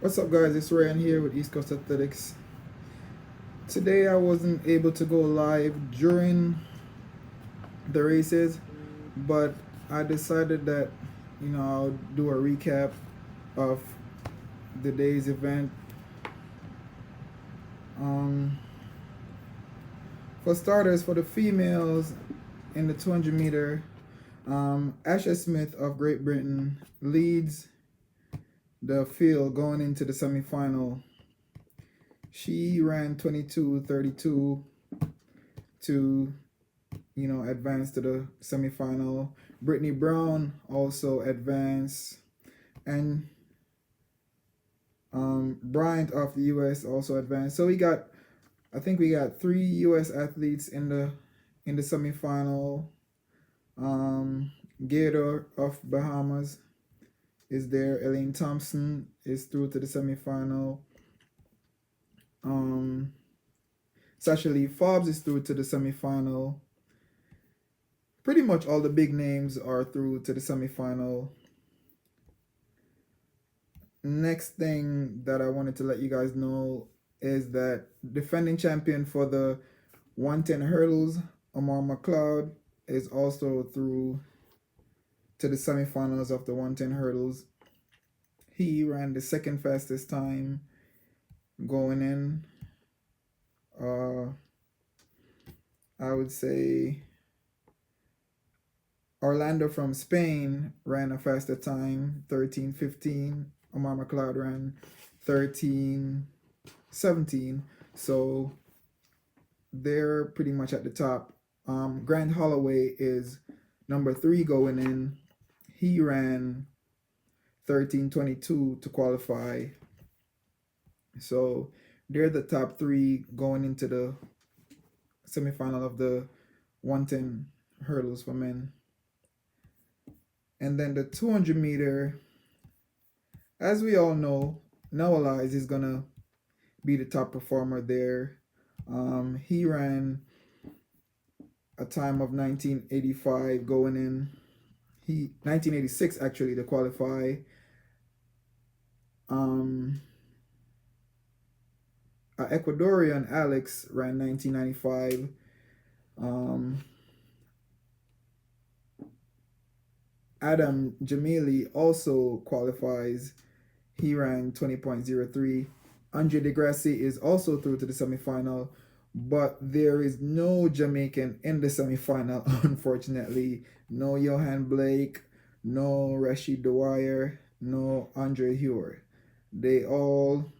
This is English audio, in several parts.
What's up, guys? It's Ryan here with East Coast Athletics. Today I wasn't able to go live during the races, but I decided that I'll do a recap of the day's event. Um, for starters, for the females in the 200 meter, Asha Smith of Great Britain leads the field going into the semifinal. She ran 22:32 to advance to the semifinal. Brittany Brown also advanced, and Bryant of the U.S. also advanced. So I think we got 3 U.S. athletes in the semifinal. Gator of Bahamas is there. Elaine Thompson is through to the semifinal. Sasha Lee Fobbs is through to the semifinal. Pretty much all the big names are through to the semifinal. Next thing that I wanted to let you guys know is that defending champion for the 110 hurdles, Amar McLeod, is also through to the semifinals of the 110 hurdles. He ran the second fastest time going in. I would say Orlando from Spain ran a faster time, 13:15. Omar McLeod ran 13:17. So they're pretty much at the top. Grant Holloway is number 3 going in. He ran 13:22 to qualify. So they're the top 3 going into the semifinal of the 110 hurdles for men. And then the 200 meter, as we all know, Noah Lyles is going to be the top performer there. He ran a time of 1985 going in. 1986 actually to qualify. Ecuadorian Alex ran 1995. Adam Jamili also qualifies. He ran 20.03. Andre DeGrassi is also through to the semifinal, but there is no Jamaican in the semifinal, unfortunately. No Johan Blake, no Rashid Dwyer, no Andre Hewer. They all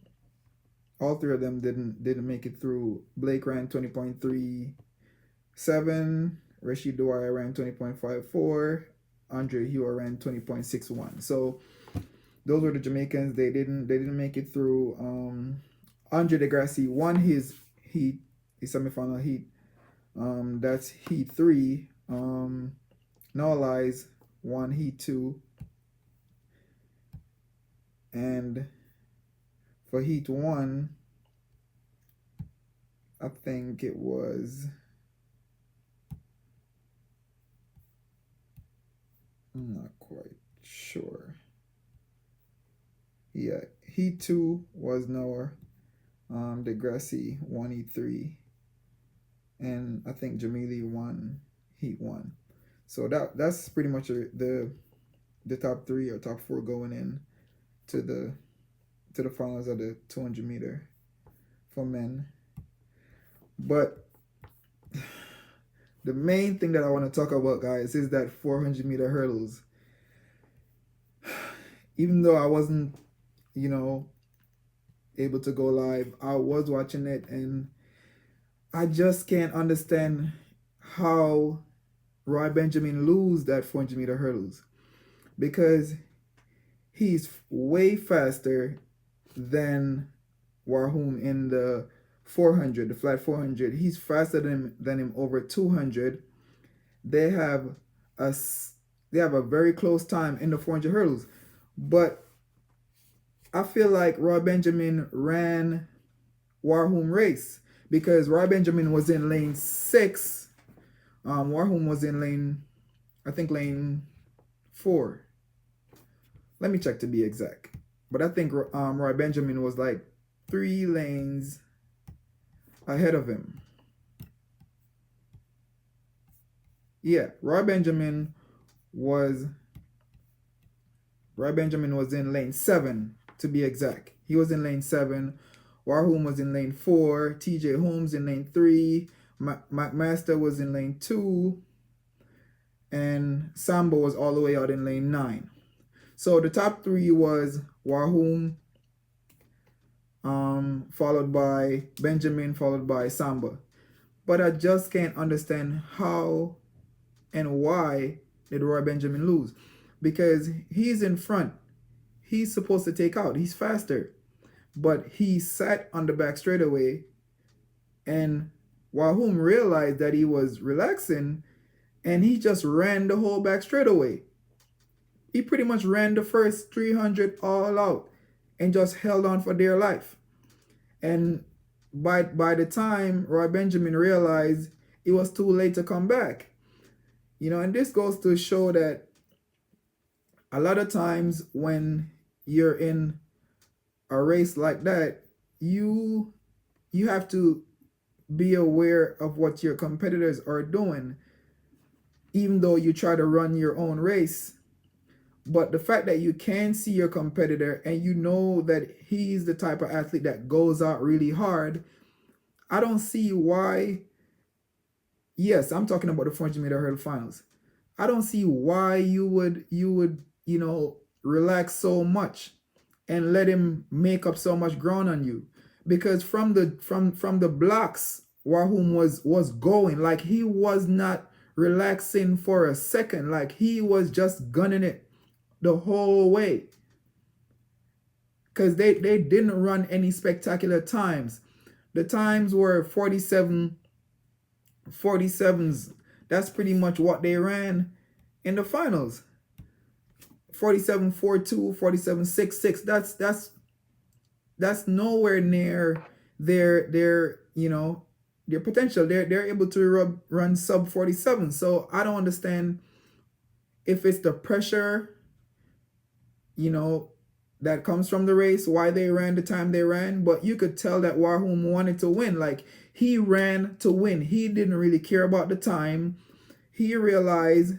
3 of them didn't make it through. Blake ran 20.37. Rashid Dwyer ran 20.54. Andre Hewer ran 20.61. So those were the Jamaicans. They didn't make it through. Andre DeGrassi won his semifinal heat. That's heat 3. Noah Lyles won heat 2. And for heat 1, I think it was, I'm not quite sure. Yeah, heat 2 was Noah. DeGrassi won heat 3. And I think Jamili won heat 1. So that's pretty much the top 3 or top 4 going in to the finals of the 200 meter for men. But the main thing that I want to talk about, guys, is that 400 meter hurdles. Even though I wasn't, able to go live, I was watching it, and I just can't understand how Roy Benjamin lose that 400 meter hurdles, because he's way faster than Warhoom in the 400, the flat 400. He's faster than him over 200. They have a very close time in the 400 hurdles, but I feel like Roy Benjamin ran Warhoom race, because Roy Benjamin was in lane 6. Warhoom was in lane 4. Let me check to be exact. but I think Roy Benjamin was like 3 lanes ahead of him. Yeah, was Roy Benjamin was in lane 7 to be exact. He was in lane 7. Warholm was in lane 4. TJ Holmes in lane 3. McMaster was in lane 2. And Sambo was all the way out in lane 9. So the top 3 was Warholm, followed by Benjamin, followed by Samba. But I just can't understand how and why did Roy Benjamin lose. Because he's in front. He's supposed to take out. He's faster. But he sat on the back straightaway, and Warholm realized that he was relaxing, and he just ran the whole back straightaway. He pretty much ran the first 300 all out and just held on for dear life. And by the time Roy Benjamin realized, it was too late to come back. And this goes to show that a lot of times when you're in a race like that, you have to be aware of what your competitors are doing, even though you try to run your own race. But the fact that you can see your competitor and you know that he's the type of athlete that goes out really hard, I don't see why. Yes, I'm talking about the 400-meter hurdle finals. I don't see why you would relax so much and let him make up so much ground on you. Because from the blocks, Warholm was going, like he was not relaxing for a second, like he was just gunning it the whole way. Because they didn't run any spectacular times. The times were 47s. That's pretty much what they ran in the finals. 47.42, 47.66. That's nowhere near their potential. They're able to run sub 47. So I don't understand if it's the pressure, that comes from the race, why they ran the time they ran. But you could tell that Warholm wanted to win. Like, he ran to win. He didn't really care about the time. He realized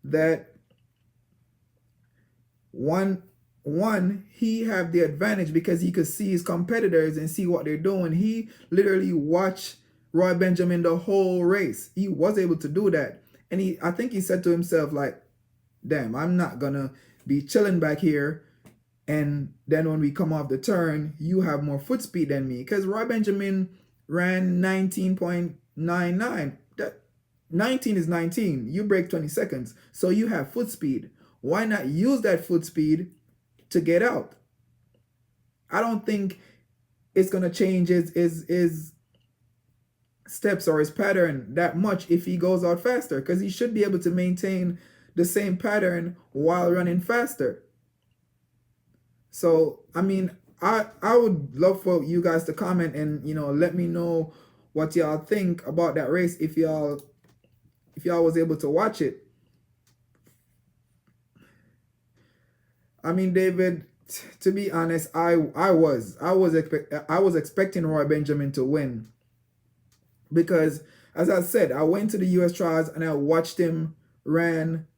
that one he had the advantage because he could see his competitors and see what they're doing. He literally watched Roy Benjamin the whole race. He was able to do that. And I think he said to himself, like, damn, I'm not gonna be chilling back here, and then when we come off the turn, you have more foot speed than me. Because Roy Benjamin ran 19.99. That 19 is 19. You break 20 seconds. So you have foot speed. Why not use that foot speed to get out? I don't think it's gonna change his steps or his pattern that much if he goes out faster, because he should be able to maintain the same pattern while running faster. So, I mean, I would love for you guys to comment and, let me know what y'all think about that race if y'all was able to watch it. I mean, David, to be honest, I was expecting Roy Benjamin to win, because, as I said, I went to the US trials and I watched him ran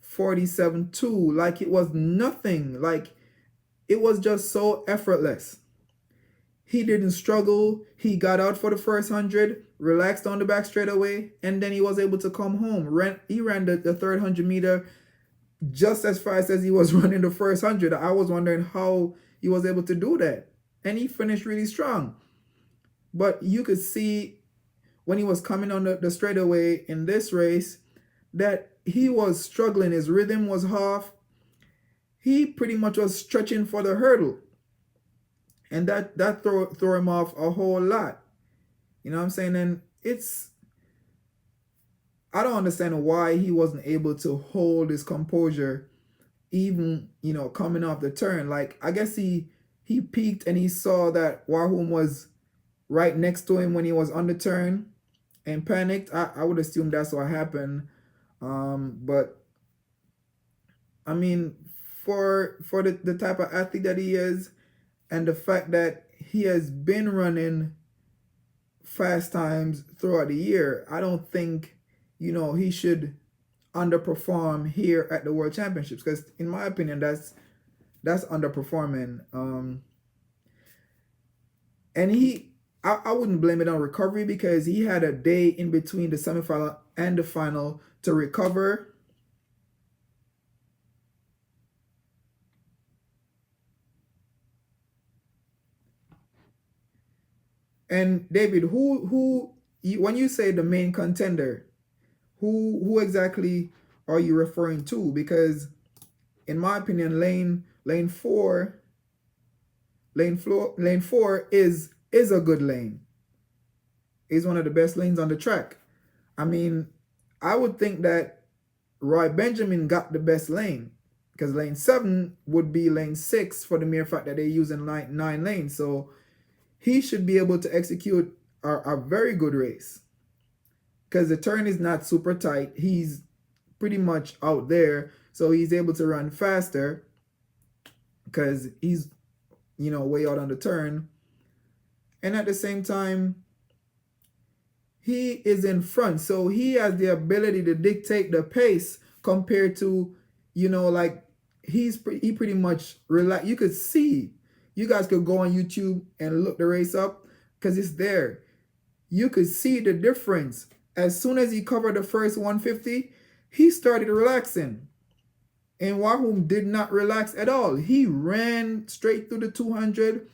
47.2 like it was nothing. Like, it was just so effortless. He didn't struggle. He got out for the first 100, relaxed on the back straightaway, and then he was able to come home. He ran the third 100-meter just as fast as he was running the first 100. I was wondering how he was able to do that. And he finished really strong. But you could see when he was coming on the straightaway in this race that he was struggling. His rhythm was off. He pretty much was stretching for the hurdle. And that threw him off a whole lot. You know what I'm saying? And I don't understand why he wasn't able to hold his composure even, coming off the turn. Like, I guess he peaked and he saw that Warholm was right next to him when he was on the turn and panicked. I would assume that's what happened. But I mean, for the type of athlete that he is, and the fact that he has been running fast times throughout the year, I don't think, he should underperform here at the World Championships, because in my opinion that's underperforming. And I wouldn't blame it on recovery, because he had a day in between the semifinal and the final to recover. And David, when you say the main contender, who exactly are you referring to? Because in my opinion, lane four is a good lane. Is one of the best lanes on the track. I mean, I would think that Roy Benjamin got the best lane, because lane 7 would be lane 6 for the mere fact that they're using nine lanes. So he should be able to execute a very good race, because the turn is not super tight. He's pretty much out there, so he's able to run faster because he's way out on the turn. And at the same time, he is in front, so he has the ability to dictate the pace compared to, like, he pretty much relax. You could see, you guys could go on YouTube and look the race up, because it's there. You could see the difference. As soon as he covered the first 150, he started relaxing. And Wahum did not relax at all. He ran straight through the 200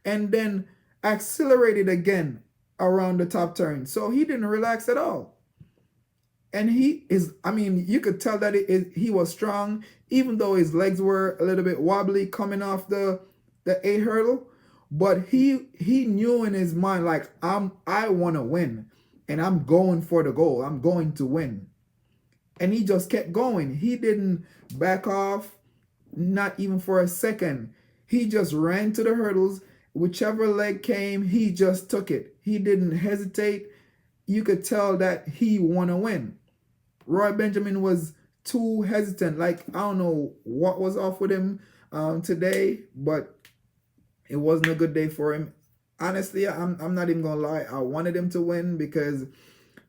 and then accelerated again around the top turn. So he didn't relax at all. And you could tell that he was strong, even though his legs were a little bit wobbly coming off the 8 hurdle. But he knew in his mind, like, I want to win, and I'm going for the goal. I'm going to win. And he just kept going. He didn't back off, not even for a second. He just ran to the hurdles. Whichever leg came, he just took it. He didn't hesitate. You could tell that he want to win. Roy Benjamin was too hesitant. Like, I don't know what was off with him today, but it wasn't a good day for him. Honestly, I'm not even gonna lie. I wanted him to win, because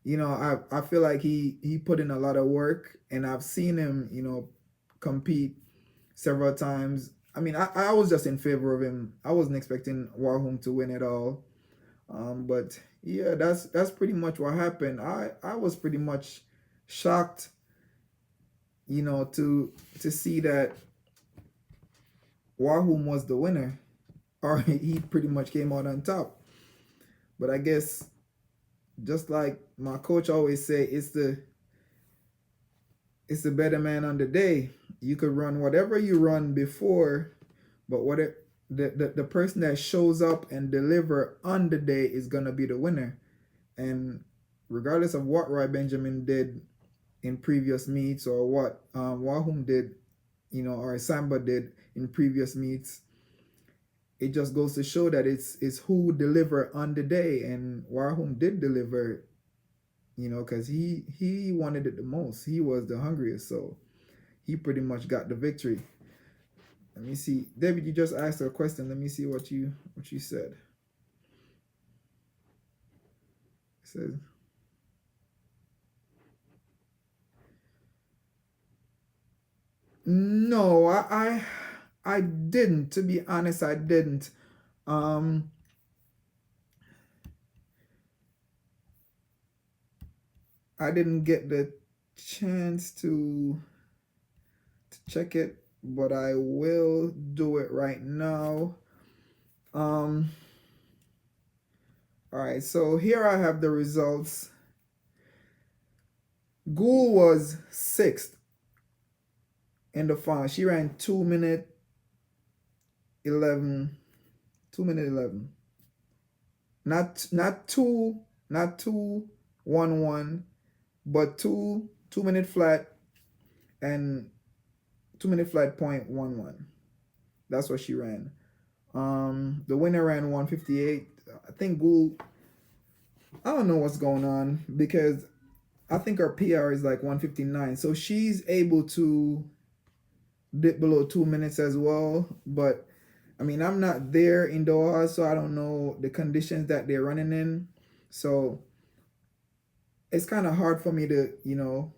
I feel like he put in a lot of work, and I've seen him compete several times. I mean, I was just in favor of him. I wasn't expecting Wahum to win at all. But yeah, that's pretty much what happened. I was pretty much shocked, to see that Wahum was the winner, or he pretty much came out on top. But I guess, just like my coach always say, it's the better man on the day. You could run whatever you run before, but the person that shows up and deliver on the day is gonna be the winner. And regardless of what Roy Benjamin did in previous meets, or what Wahum did, or Samba did in previous meets, it just goes to show that it's who deliver on the day. And Wahum did deliver, because he wanted it the most. He was the hungriest, so he pretty much got the victory. Let me see, David. You just asked a question. Let me see what you said. It says, no, I didn't. To be honest, I didn't. I didn't get the chance to check it, but I will do it right now. All right, so here I have the results. Ghoul was 6th in the final. She ran 2:11. 2:11. Not 2:11, but 2 minute flat, and 2 minute flat .11. That's what she ran. The winner ran 1:58. I think Ghoul, I don't know what's going on, because I think her PR is like 1:59. So she's able to dip below 2 minutes as well. But I mean, I'm not there in Doha, so I don't know the conditions that they're running in. So it's kind of hard for me to,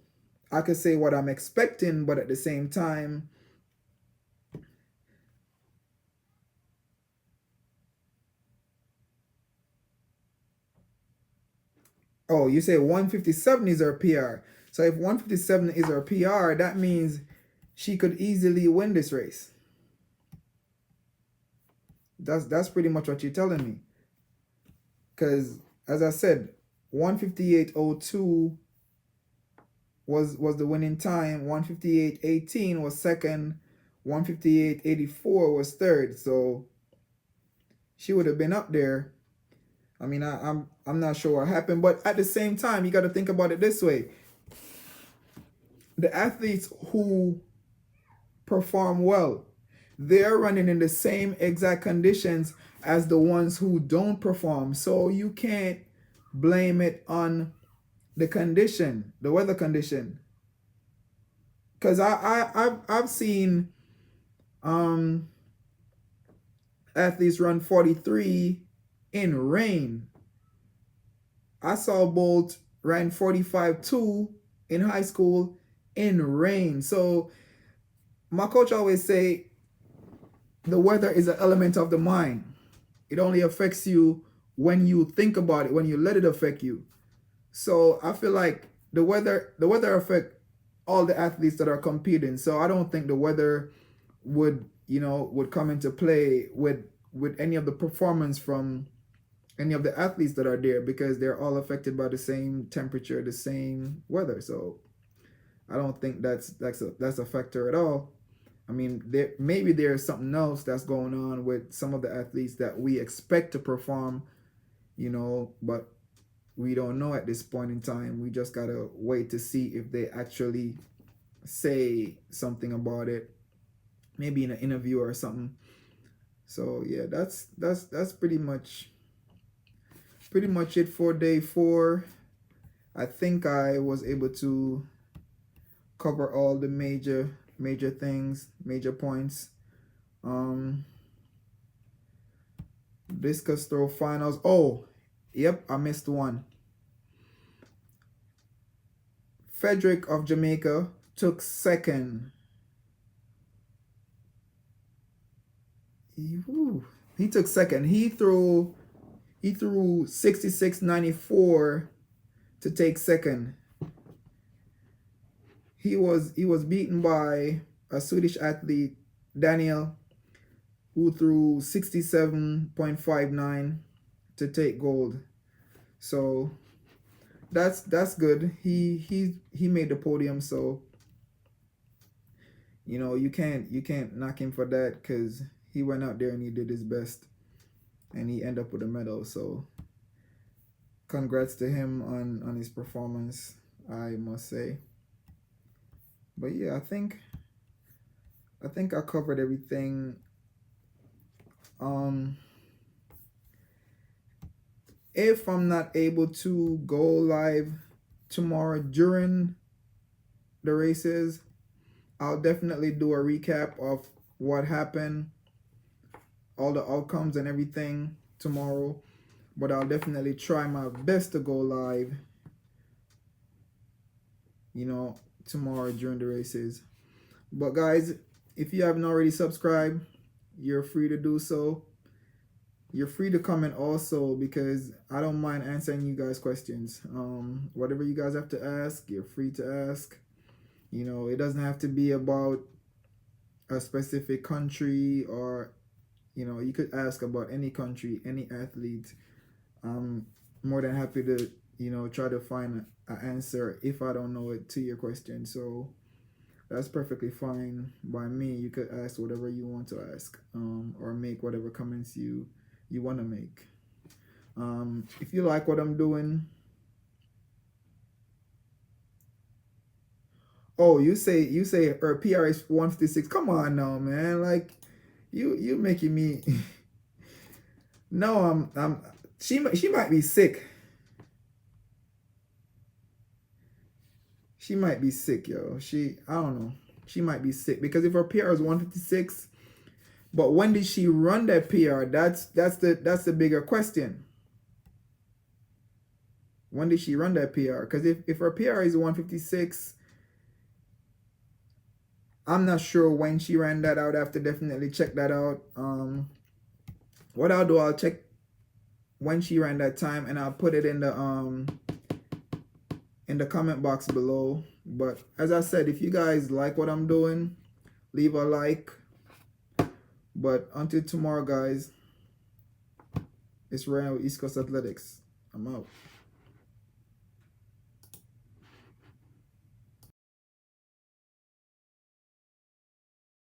I could say what I'm expecting, but at the same time, oh, you say 157 is her PR. So if 157 is her PR, that means she could easily win this race. That's pretty much what you're telling me. Because as I said, 158.02 was the winning time. 158.18 was second. 158.84 was third. So she would have been up there. I mean, I'm not sure what happened, but at the same time, you got to think about it this way: the athletes who perform well, they're running in the same exact conditions as the ones who don't perform. So you can't blame it on the condition, the weather condition. Because I've seen um athletes run 43 in rain. I saw Bolt ran 45-2 in high school in rain. So my coach always say the weather is an element of the mind. It only affects you when you think about it, when you let it affect you. So I feel like the weather affect all the athletes that are competing. So I don't think the weather would come into play with any of the performance from any of the athletes that are there, because they're all affected by the same temperature, the same weather. So I don't think that's a factor at all. I mean, maybe there's something else that's going on with some of the athletes that we expect to perform, but we don't know at this point in time. We just gotta wait to see if they actually say something about it, maybe in an interview or something. So yeah, that's pretty much it for day 4. I think I was able to cover all the major things, major points. Um, discus throw finals. Oh, yep, I missed one. Frederick of Jamaica took second. He took second. He threw 66.94 to take second. He was beaten by a Swedish athlete, Daniel, who threw 67.59 to take gold. So that's good. He made the podium, so you can't knock him for that, because he went out there and he did his best and he ended up with a medal. So congrats to him on his performance, I must say. But yeah, I think I covered everything. If I'm not able to go live tomorrow during the races, I'll definitely do a recap of what happened, all the outcomes and everything tomorrow. But I'll definitely try my best to go live, tomorrow during the races. But guys, if you haven't already subscribed, you're free to do so. You're free to comment also, because I don't mind answering you guys' questions. Whatever you guys have to ask, you're free to ask. It doesn't have to be about a specific country, or you could ask about any country, any athlete. I'm more than happy to try to find an answer if I don't know it to your question. So that's perfectly fine by me. You could ask whatever you want to ask, or make whatever comments you want to make. If you like what I'm doing, oh, you say her PR is 156. Come on now, man. Like you making me. No, she might be sick. She might be sick, yo. I don't know. She might be sick because if her PR is 156, but when did she run that PR? That's the bigger question. When did she run that PR? Because if her PR is 156, I'm not sure when she ran that out. I have to definitely check that out. What I'll do, I'll check when she ran that time, and I'll put it in the comment box below. But as I said, if you guys like what I'm doing, leave a like. But until tomorrow, guys, it's Ryan with East Coast Athletics. I'm out.